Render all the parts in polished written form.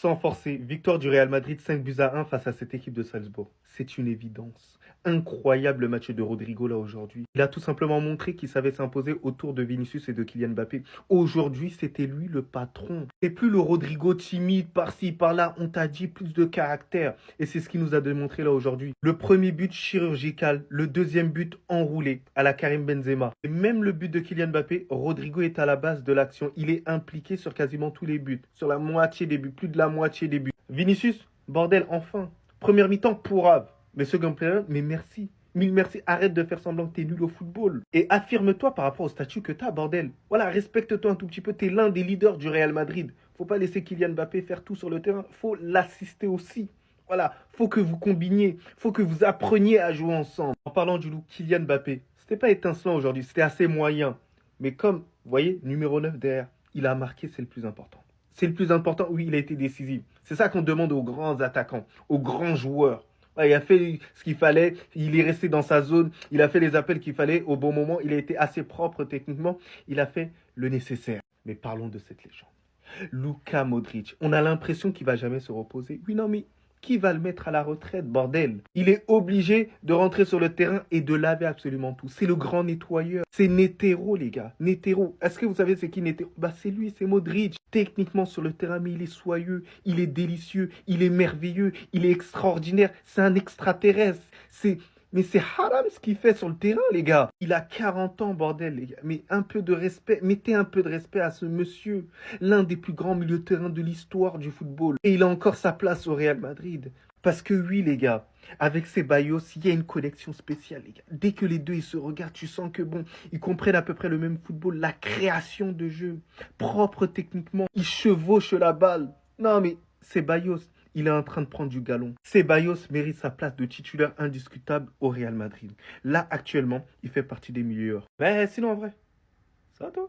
Sans forcer, victoire du Real Madrid 5-1 face à cette équipe de Salzbourg. C'est une évidence. Incroyable match de Rodrigo là aujourd'hui. Il a tout simplement montré qu'il savait s'imposer autour de Vinicius et de Kylian Mbappé. Aujourd'hui, c'était lui le patron. C'est plus le Rodrigo timide par-ci, par-là. On t'a dit plus de caractère. Et c'est ce qu'il nous a démontré là aujourd'hui. Le premier but chirurgical, le deuxième but enroulé à la Karim Benzema. Et même le but de Kylian Mbappé, Rodrigo est à la base de l'action. Il est impliqué sur quasiment tous les buts. Sur la moitié des buts, plus de la moitié des buts. Vinicius, bordel, enfin. Première mi-temps, pourrave. Mais second période, mais merci. Mille merci, arrête de faire semblant que t'es nul au football. Et affirme-toi par rapport au statut que t'as, bordel. Voilà, respecte-toi un tout petit peu. T'es l'un des leaders du Real Madrid. Faut pas laisser Kylian Mbappé faire tout sur le terrain. Faut l'assister aussi. Voilà, faut que vous combiniez. Faut que vous appreniez à jouer ensemble. En parlant du loup, Kylian Mbappé, c'était pas étincelant aujourd'hui. C'était assez moyen. Mais comme, vous voyez, numéro 9 derrière, il a marqué, c'est le plus important. C'est le plus important, oui, il a été décisif. C'est ça qu'on demande aux grands attaquants, aux grands joueurs. Ouais, il a fait ce qu'il fallait, il est resté dans sa zone, il a fait les appels qu'il fallait au bon moment, il a été assez propre techniquement, il a fait le nécessaire. Mais parlons de cette légende. Luka Modric, on a l'impression qu'il va jamais se reposer. Oui, non, mais qui va le mettre à la retraite, bordel? Il est obligé de rentrer sur le terrain et de laver absolument tout. C'est le grand nettoyeur. C'est Netero, les gars. Netero. Est-ce que vous savez c'est qui Netero? Bah, c'est lui, c'est Modric. Techniquement sur le terrain, mais il est soyeux, il est délicieux, il est merveilleux, il est extraordinaire. C'est un extraterrestre. Mais c'est haram ce qu'il fait sur le terrain, les gars. Il a 40 ans, bordel, les gars. Mais un peu de respect. Mettez un peu de respect à ce monsieur. L'un des plus grands milieux de terrain de l'histoire du football. Et il a encore sa place au Real Madrid. Parce que oui, les gars, avec Ceballos, il y a une connexion spéciale, les gars. Dès que les deux, ils se regardent, tu sens que bon, ils comprennent à peu près le même football. La création de jeu, propre techniquement. Ils chevauchent la balle. Non, mais Ceballos, il est en train de prendre du galon. Ceballos mérite sa place de titulaire indiscutable au Real Madrid. Là, actuellement, il fait partie des meilleurs. Mais sinon, en vrai, ça va toi?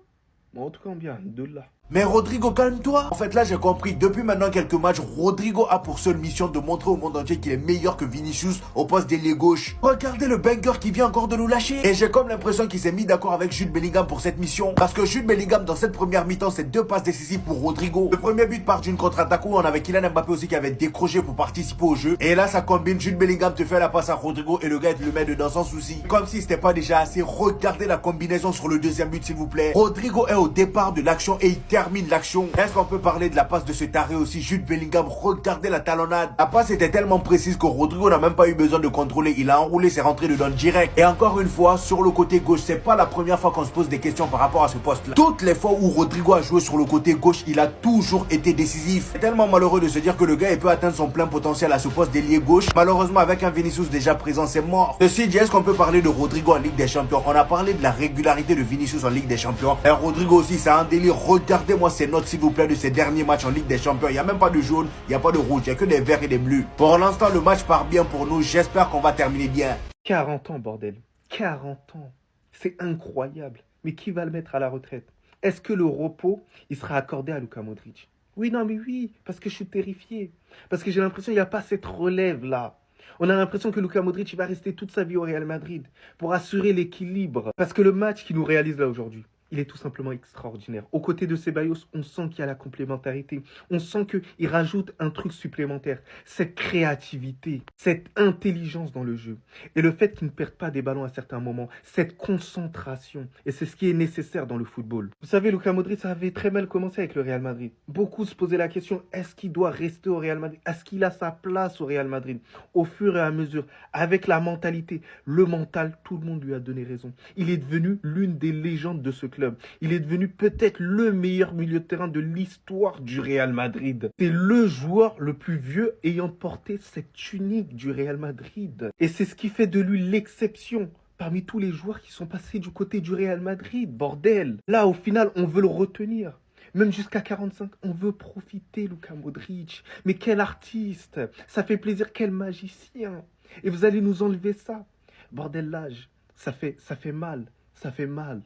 Bon, en tout cas, bien, de là. Mais Rodrigo, calme-toi. En fait, là, j'ai compris. Depuis maintenant quelques matchs, Rodrigo a pour seule mission de montrer au monde entier qu'il est meilleur que Vinicius au poste d'ailier gauche. Regardez le banger qui vient encore de nous lâcher. Et j'ai comme l'impression qu'il s'est mis d'accord avec Jude Bellingham pour cette mission. Parce que Jude Bellingham, dans cette première mi-temps, c'est 2 passes décisives pour Rodrigo. Le premier but part d'une contre-attaque où on avait Kylian Mbappé aussi qui avait décroché pour participer au jeu. Et là, ça combine. Jude Bellingham te fait la passe à Rodrigo et le gars te le met dedans sans souci. Comme si c'était pas déjà assez. Regardez la combinaison sur le deuxième but, s'il vous plaît. Rodrigo est au départ de l'action et il termine l'action. Est-ce qu'on peut parler de la passe de ce taré aussi, Jude Bellingham? Regardez la talonnade. La passe était tellement précise que Rodrigo n'a même pas eu besoin de contrôler. Il a enroulé, c'est rentré dedans direct. Et encore une fois, sur le côté gauche, c'est pas la première fois qu'on se pose des questions par rapport à ce poste-là. Toutes les fois où Rodrigo a joué sur le côté gauche, il a toujours été décisif. C'est tellement malheureux de se dire que le gars il peut atteindre son plein potentiel à ce poste d'ailier gauche. Malheureusement, avec un Vinicius déjà présent, c'est mort. Ceci dit, est-ce qu'on peut parler de Rodrigo en Ligue des Champions? On a parlé de la régularité de Vinicius en Ligue des Champions. Et Rodrigo aussi, c'est un délire. Regardez-moi ces notes, s'il vous plaît, de ces derniers matchs en Ligue des Champions. Il n'y a même pas de jaune, il n'y a pas de rouge, il n'y a que des verts et des bleus. Pour l'instant, le match part bien pour nous. J'espère qu'on va terminer bien. 40 ans, bordel. 40 ans. C'est incroyable. Mais qui va le mettre à la retraite? Est-ce que le repos, il sera accordé à Luka Modric? Oui, non, mais oui, parce que je suis terrifié. Parce que j'ai l'impression qu'il n'y a pas cette relève-là. On a l'impression que Luka Modric il va rester toute sa vie au Real Madrid pour assurer l'équilibre. Parce que le match qu'il nous réalise là aujourd'hui, il est tout simplement extraordinaire. Aux côtés de Ceballos, on sent qu'il y a la complémentarité. On sent qu'il rajoute un truc supplémentaire. Cette créativité, cette intelligence dans le jeu. Et le fait qu'il ne perde pas des ballons à certains moments. Cette concentration. Et c'est ce qui est nécessaire dans le football. Vous savez, Luka Modric, ça avait très mal commencé avec le Real Madrid. Beaucoup se posaient la question, est-ce qu'il doit rester au Real Madrid? Est-ce qu'il a sa place au Real Madrid? Au fur et à mesure, avec la mentalité, le mental, tout le monde lui a donné raison. Il est devenu l'une des légendes de ce club. Il est devenu peut-être le meilleur milieu de terrain de l'histoire du Real Madrid. C'est le joueur le plus vieux ayant porté cette tunique du Real Madrid. Et c'est ce qui fait de lui l'exception parmi tous les joueurs qui sont passés du côté du Real Madrid. Bordel. Là, au final, on veut le retenir. Même jusqu'à 45, on veut profiter, Luka Modric. Mais quel artiste. Ça fait plaisir, quel magicien. Et vous allez nous enlever ça. Bordel, l'âge. Ça fait mal. Ça fait mal.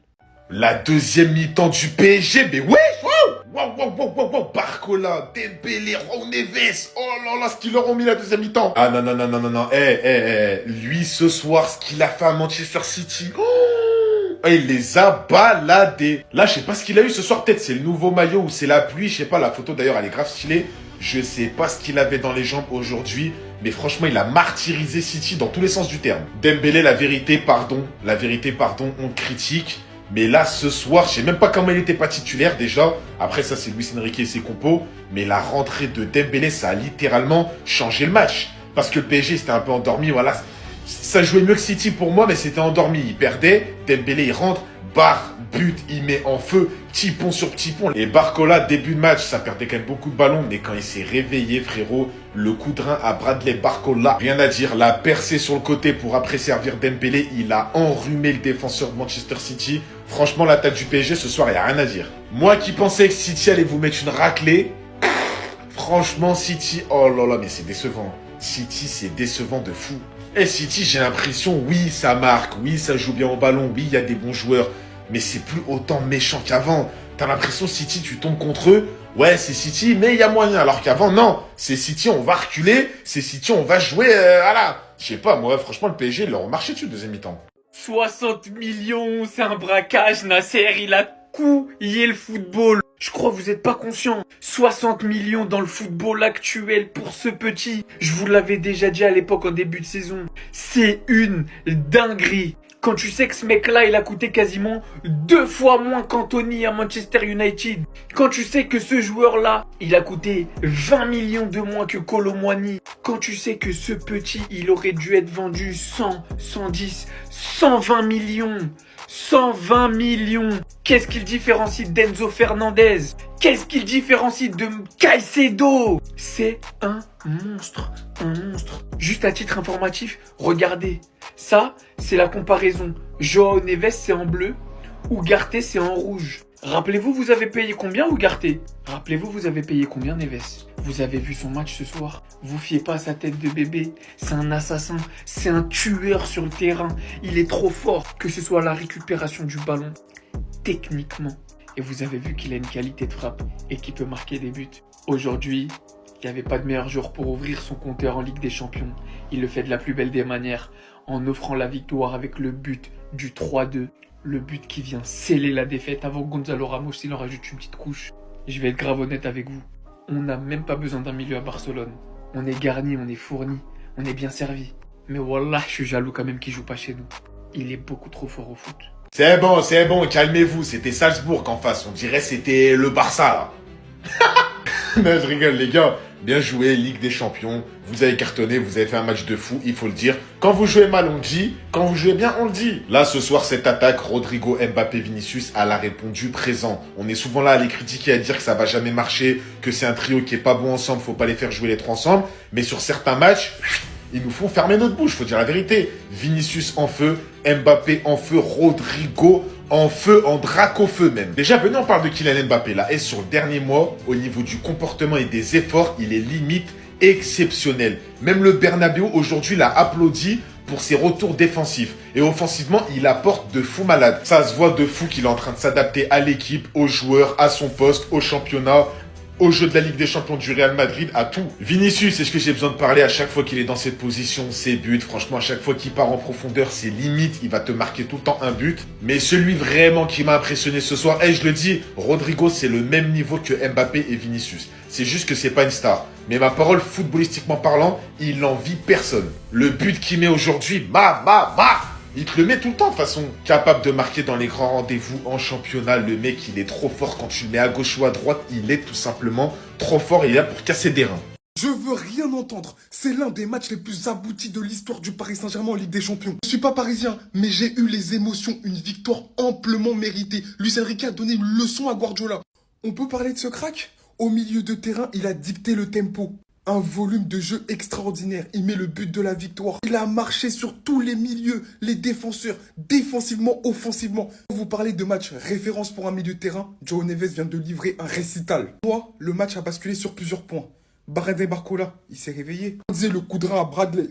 La deuxième mi-temps du PSG, mais ouais, wow, Barcola, Dembélé, Raúl Neves, oh là là, ce qu'ils leur ont mis la deuxième mi-temps. Ah non, lui ce soir, ce qu'il a fait à Manchester City, il les a baladés. Là, je sais pas ce qu'il a eu ce soir, peut-être c'est le nouveau maillot ou c'est la pluie, je sais pas, la photo d'ailleurs elle est grave stylée. Je sais pas ce qu'il avait dans les jambes aujourd'hui, mais franchement, il a martyrisé City dans tous les sens du terme. Dembélé, la vérité, pardon, on te critique. Mais là, ce soir, je sais même pas comment il était pas titulaire déjà. Après, ça, c'est Luis Enrique et ses compos. Mais la rentrée de Dembélé, ça a littéralement changé le match. Parce que le PSG, c'était un peu endormi, voilà. Ça jouait mieux que City pour moi, mais c'était endormi. Il perdait, Dembélé, il rentre, barre, but, il met en feu, petit pont sur petit pont. Et Barcola, début de match, ça perdait quand même beaucoup de ballons, mais quand il s'est réveillé, frérot, le coup de rein à Bradley Barcola, rien à dire, l'a percé sur le côté pour après servir Dembélé, il a enrhumé le défenseur de Manchester City. Franchement, l'attaque du PSG ce soir, il n'y a rien à dire. Moi qui pensais que City allait vous mettre une raclée, franchement, City, oh là là, mais c'est décevant. City, c'est décevant de fou. Et City, j'ai l'impression, oui, ça marque, oui, ça joue bien au ballon, oui, il y a des bons joueurs, mais c'est plus autant méchant qu'avant. T'as l'impression, City, tu tombes contre eux, ouais, c'est City, mais il y a moyen. Alors qu'avant, non, c'est City, on va reculer, c'est City, on va jouer, voilà. Je sais pas, moi, franchement, le PSG, ils leur ont marché dessus, deuxième mi-temps. 60 millions, c'est un braquage, Nasser, il a couillé le football. Je crois que vous êtes pas conscient. 60 millions dans le football actuel pour ce petit. Je vous l'avais déjà dit à l'époque en début de saison. C'est une dinguerie. Quand tu sais que ce mec-là, il a coûté quasiment 2 fois moins qu'Anthony à Manchester United. Quand tu sais que ce joueur-là, il a coûté 20 millions de moins que Kolo Muani. Quand tu sais que ce petit, il aurait dû être vendu 100, 110, 120 millions. 120 millions. Qu'est-ce qu'il différencie d'Enzo Fernandez? Qu'est-ce qu'il différencie de Caicedo? C'est un monstre. Un monstre. Juste à titre informatif, regardez. Ça, c'est la comparaison. Joao Neves, c'est en bleu. Ugarte, c'est en rouge. Rappelez-vous, vous avez payé combien Ugarte? Rappelez-vous, vous avez payé combien Neves? Vous avez vu son match ce soir? Vous fiez pas à sa tête de bébé. C'est un assassin. C'est un tueur sur le terrain. Il est trop fort. Que ce soit la récupération du ballon, techniquement. Et vous avez vu qu'il a une qualité de frappe et qu'il peut marquer des buts. Aujourd'hui, il n'y avait pas de meilleur joueur pour ouvrir son compteur en Ligue des Champions. Il le fait de la plus belle des manières en offrant la victoire avec le but du 3-2. Le but qui vient sceller la défaite avant que Gonzalo Ramos il en rajoute une petite couche. Je vais être grave honnête avec vous. On n'a même pas besoin d'un milieu à Barcelone. On est garni, on est fourni, on est bien servi. Mais wallah, je suis jaloux quand même qu'il joue pas chez nous. Il est beaucoup trop fort au foot. C'est bon, calmez-vous, c'était Salzbourg en face, on dirait c'était le Barça, là. Non, je rigole, les gars. Bien joué, Ligue des Champions. Vous avez cartonné, vous avez fait un match de fou, il faut le dire. Quand vous jouez mal, on le dit. Quand vous jouez bien, on le dit. Là, ce soir, cette attaque, Rodrigo, Mbappé, Vinicius, elle a répondu présent. On est souvent là à les critiquer, à dire que ça va jamais marcher, que c'est un trio qui est pas bon ensemble, faut pas les faire jouer les trois ensemble. Mais sur certains matchs, ils nous font fermer notre bouche, faut dire la vérité. Vinicius en feu, Mbappé en feu, Rodrigo en feu, en drac-au-feu même. Déjà, venez, on parle de Kylian Mbappé là. Et sur le dernier mois, au niveau du comportement et des efforts, il est limite exceptionnel. Même le Bernabéu aujourd'hui l'a applaudi pour ses retours défensifs. Et offensivement, il apporte de fou malade. Ça se voit de fou qu'il est en train de s'adapter à l'équipe, aux joueurs, à son poste, au championnat, au jeu de la Ligue des Champions du Real Madrid, à tout. Vinicius, c'est ce que j'ai besoin de parler à chaque fois qu'il est dans cette position, ses buts. Franchement, à chaque fois qu'il part en profondeur, c'est limite, il va te marquer tout le temps un but. Mais celui vraiment qui m'a impressionné ce soir, et je le dis, Rodrigo, c'est le même niveau que Mbappé et Vinicius. C'est juste que c'est pas une star. Mais ma parole, footballistiquement parlant, il n'envie personne. Le but qu'il met aujourd'hui, il te le met tout le temps de toute façon. Capable de marquer dans les grands rendez-vous en championnat. Le mec, il est trop fort. Quand tu le mets à gauche ou à droite, il est tout simplement trop fort. Il est là pour casser des reins. Je veux rien entendre. C'est l'un des matchs les plus aboutis de l'histoire du Paris Saint-Germain en Ligue des Champions. Je suis pas parisien, mais j'ai eu les émotions. Une victoire amplement méritée. Luis Enrique a donné une leçon à Guardiola. On peut parler de ce crack? Au milieu de terrain, il a dicté le tempo. Un volume de jeu extraordinaire. Il met le but de la victoire. Il a marché sur tous les milieux, les défenseurs, défensivement, offensivement. Vous parlez de match référence pour un milieu de terrain. Joao Neves vient de livrer un récital. Moi, le match a basculé sur plusieurs points. Bradley Barcola, il s'est réveillé. On disait le coup de rein à Bradley.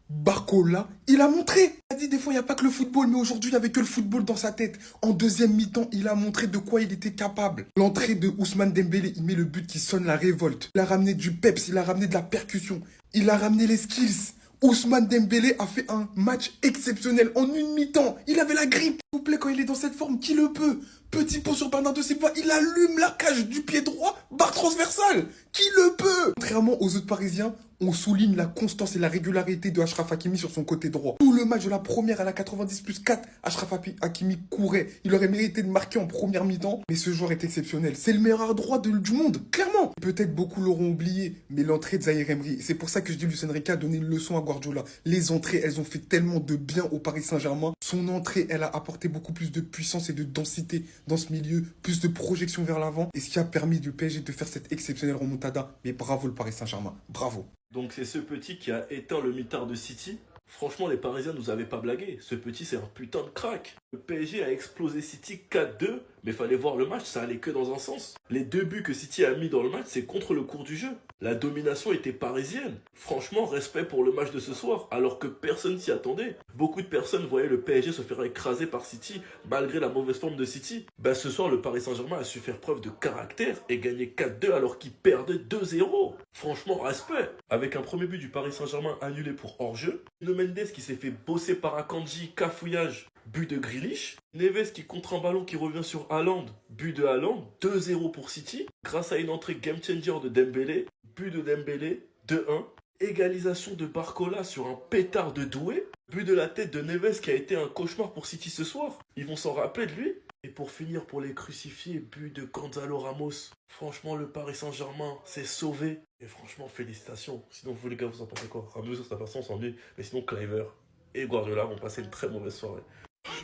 Barcola, il a montré. Il a dit des fois, il n'y a pas que le football, mais aujourd'hui, il n'y avait que le football dans sa tête. En deuxième mi-temps, il a montré de quoi il était capable. L'entrée de Ousmane Dembélé, il met le but qui sonne la révolte. Il a ramené du peps, il a ramené de la percussion. Il a ramené les skills. Ousmane Dembélé a fait un match exceptionnel en une mi-temps. Il avait la grippe. S'il vous plaît, quand il est dans cette forme, qui le peut? Petit pot sur Bernardo Silva, il allume la cage du pied droit, barre transversale. Qui le peut? Contrairement aux autres Parisiens, on souligne la constance et la régularité de Achraf Hakimi sur son côté droit. Tout le match de la première à la 90+4, Achraf Hakimi courait. Il aurait mérité de marquer en première mi-temps, mais ce joueur est exceptionnel. C'est le meilleur droit du monde, clairement. Peut-être beaucoup l'auront oublié, mais l'entrée de Zahir Emery, c'est pour ça que je dis Luis Enrique a donné une leçon à Guardiola. Les entrées, elles ont fait tellement de bien au Paris Saint-Germain. Son entrée, elle a apporté beaucoup plus de puissance et de densité dans ce milieu, plus de projection vers l'avant, et ce qui a permis du PSG de faire cette exceptionnelle remontada. Mais bravo le Paris Saint-Germain, bravo. Donc c'est ce petit qui a éteint le mitard de City. Franchement, les Parisiens nous avaient pas blagué. Ce petit, c'est un putain de crack. Le PSG a explosé City 4-2, mais fallait voir le match, ça allait que dans un sens. Les 2 buts que City a mis dans le match, c'est contre le cours du jeu. La domination était parisienne. Franchement, respect pour le match de ce soir, alors que personne s'y attendait. Beaucoup de personnes voyaient le PSG se faire écraser par City, malgré la mauvaise forme de City. Ben ce soir, le Paris Saint-Germain a su faire preuve de caractère et gagner 4-2 alors qu'il perdait 2-0. Franchement, respect. Avec un premier but du Paris Saint-Germain annulé pour hors-jeu, Nuno Mendes qui s'est fait bosser par Akanji, cafouillage, but de Grealish, Neves qui contre un ballon qui revient sur Haaland, but de Haaland, 2-0 pour City, grâce à une entrée game changer de Dembélé, but de Dembélé, 2-1, égalisation de Barcola sur un pétard de Doué, but de la tête de Neves qui a été un cauchemar pour City ce soir, ils vont s'en rappeler de lui. Et pour finir, pour les crucifiés, but de Gonzalo Ramos. Franchement, le Paris Saint-Germain s'est sauvé. Et franchement, félicitations. Sinon, vous les gars, vous en pensez quoi? Ramos, sur sa façon, on s'ennuie. Mais sinon, Kluivert et Guardiola vont passer une très mauvaise soirée.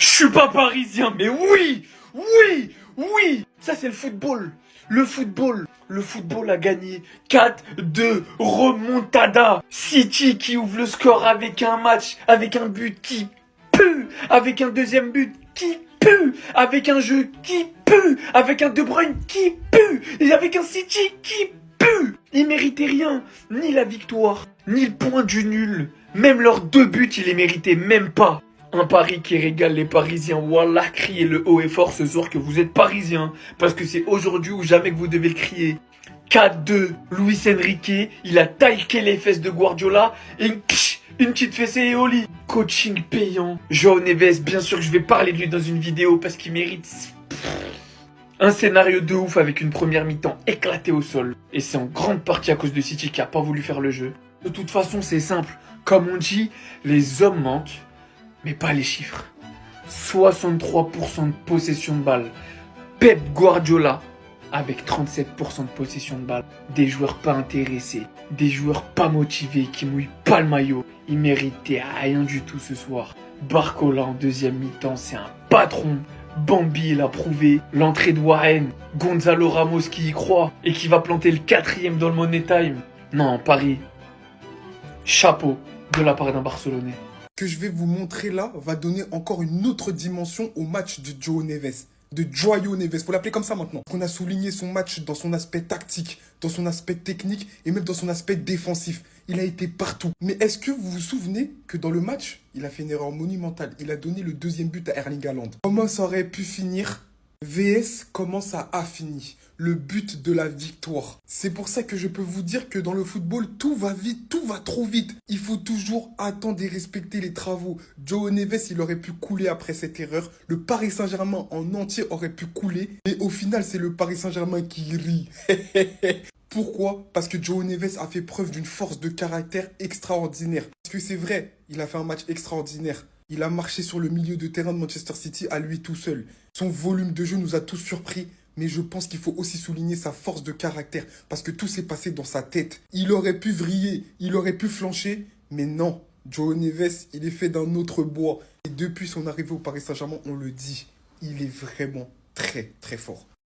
Je suis pas parisien, mais oui, oui, oui. Ça, c'est le football. Le football. Le football a gagné 4-2 remontada. City qui ouvre le score avec un match, avec un but qui pue, avec un deuxième but qui pue, avec un jeu qui pue, avec un De Bruyne qui pue, et avec un City qui pue. Ils méritaient rien, ni la victoire, ni le point du nul. Même leurs 2 buts, ils les méritaient même pas. Un pari qui régale les Parisiens. Wallah, criez le haut et fort ce soir que vous êtes Parisiens. Parce que c'est aujourd'hui ou jamais que vous devez le crier. 4-2, Luis Enrique, il a taillé les fesses de Guardiola et une petite fessée et au lit. Coaching payant. João Neves, bien sûr que je vais parler de lui dans une vidéo parce qu'il mérite un scénario de ouf avec une première mi-temps éclatée au sol. Et c'est en grande partie à cause de City qui a pas voulu faire le jeu. De toute façon, c'est simple. Comme on dit, les hommes mentent, mais pas les chiffres. 63% de possession de balle. Pep Guardiola avec 37% de possession de balle. Des joueurs pas intéressés, des joueurs pas motivés, qui mouillent pas le maillot. Ils méritaient rien du tout ce soir. Barcola en deuxième mi-temps, c'est un patron. Bambi l'a prouvé. L'entrée de Warren, Gonzalo Ramos qui y croit et qui va planter le 4e dans le Money Time. Non, Paris. Chapeau de la part d'un Barcelonais. Que je vais vous montrer là va donner encore une autre dimension au match de João Neves. De João Neves, faut l'appeler comme ça maintenant. On a souligné son match dans son aspect tactique, dans son aspect technique et même dans son aspect défensif. Il a été partout. Mais est-ce que vous vous souvenez que dans le match, il a fait une erreur monumentale. Il a donné le 2e but à Erling Haaland. Comment ça aurait pu finir? VS, comment ça a fini? Le but de la victoire. C'est pour ça que je peux vous dire que dans le football, tout va vite, tout va trop vite. Il faut toujours attendre et respecter les travaux. João Neves, il aurait pu couler après cette erreur. Le Paris Saint-Germain en entier aurait pu couler. Et au final, c'est le Paris Saint-Germain qui rit. Pourquoi? Parce que João Neves a fait preuve d'une force de caractère extraordinaire. Parce que c'est vrai, il a fait un match extraordinaire. Il a marché sur le milieu de terrain de Manchester City à lui tout seul. Son volume de jeu nous a tous surpris. Mais je pense qu'il faut aussi souligner sa force de caractère. Parce que tout s'est passé dans sa tête. Il aurait pu vriller, il aurait pu flancher. Mais non, João Neves, il est fait d'un autre bois. Et depuis son arrivée au Paris Saint-Germain, on le dit. Il est vraiment très très fort.